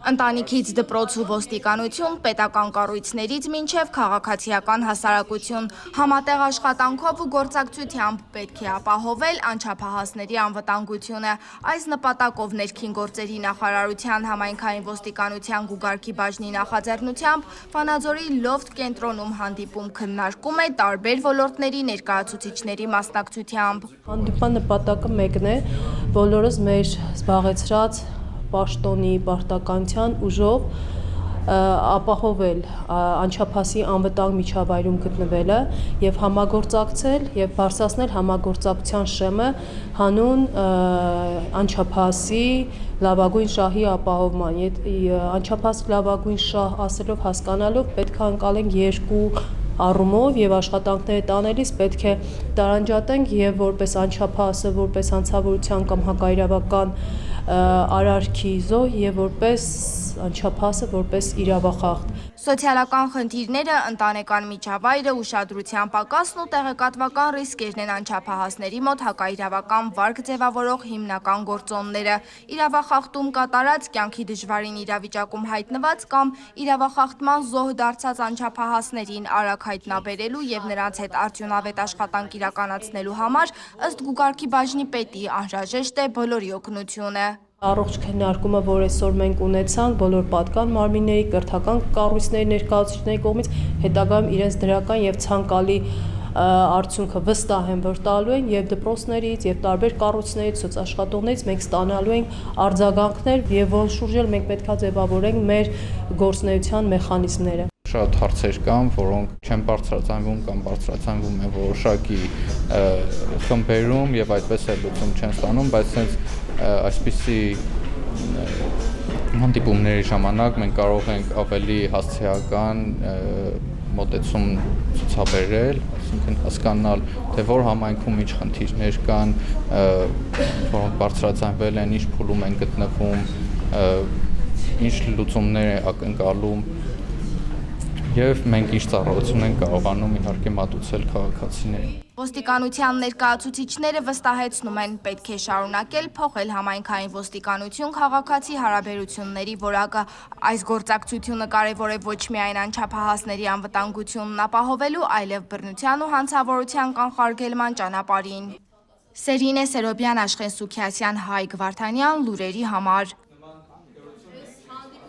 Ընտանիքից դպրոց ու ոստիկանություն, պետական կառույցներից մինչև քաղաքացիական հասարակություն, համատեղ աշխատանքով ու գործակցությամբ պետք է ապահովել անչափահասների անվտանգությունը։ Այս նպատակով ներքին գործերի նախարարության համայնքային ոստիկանության գուգարքի բաժնի նախաձեռնությամբ Վանաձորի լոֆթ կենտրոնում հանդիպում քննարկում է տարբեր ոլորտների ներկայացուցիչների մասնակցությամբ։ Հանդիպման նպատակը մեկն է, բոլորս մեր զբաղեցրած պաշտոնի պարտականության ուժով ապահովել անչափահասի անվտանգ միջավայրում գտնվելը եւ համագործակցել եւ բարձրացնել համագործակցության շեմը հանուն անչափահասի լավագույն շահի ապահովման։ Անչափահաս լավագույն շահ ասելով հասկանալով պետք է անցալենք երկու առումով եւ աշխատանքները տանելիս պետք է տարանջատենք եւ որպես անչափահասը, որպես հանցավորության կամ հակաիրավական արարքի զոհ եւ որպես անչափահասը, որպես իրավախախտ։ Սոցիալական խնդիրները, ընտանեկան միջավայրը, ուշադրության պակասն ու տեղեկատվական ռիսկերն են անչափահասների մոտ հակաիրավական վարք ձևավորող հիմնական գործոնները։ Իրավախախտում կատարած, կյանքի դժվարին իրավիճակում հայտնված կամ իրավախախտման զոհ դարձած անչափահասներին արագ հայտնաբերելու եւ նրանց հետ արդյունավետ աշխատանք իրականացնելու համար ըստ գուգարքի բաժնի պետի անհրաժեշտ է բոլորի օգնությունը։ Առողջ քննարկումը, որ այսօր մենք ունեցանք բոլոր պատկան մարմինների, կրթական կառույցների ներկայացուցիչների կողմից, հետագայում իրենց դրական եւ ցանկալի արդյունքը վստահ եմ, որ տալու են եւ դպրոցներից եւ տարբեր կառույցներից, սոցաշխատողներից մենք ստանալու ենք արձագանքներ եւ որոնց շուրջ էլ մենք պետքա ձևավորենք մեր գործունեության մեխանիզմները։ Շատ հարցեր կան, որոնք չեն բարձրացանվում կամ բարձրացանվում են որոշակի խմբերում եւ այդպես էլ լուծում չեն ստանում, բայց այսպիսի հանդիպումների ժամանակ մենք կարող ենք ավելի հասցեական մոտեցում ցուցաբերել, այսինքն հասկանալ, թե որ համայնքում ինչ խնդիրներ կան, որոնք բարձրացանվել են, ինչ փուլում են գտնվում, ինչ լուծումներ է ակնկալում եւ մենք ինչ ծառայություն ենք կարողանում իհարկե մատուցել քաղաքացիներին։ Ոստիկանության ներկայացուցիչները վստահեցնում են, պետք է շարունակել փոխել համայնքային ոստիկանություն քաղաքացի հարաբերությունների որակը։ Այս գործակցությունը կարևոր է ոչ միայն անչափահասների անվտանգությունն ապահովելու, այլև բռնության ու հանցավորության կանխարգելման ճանապարհին։ Սերինե Սերոբյան, Աշխեն Սուքիասյան, Հայկ Վարդանյան, լուրերի համար։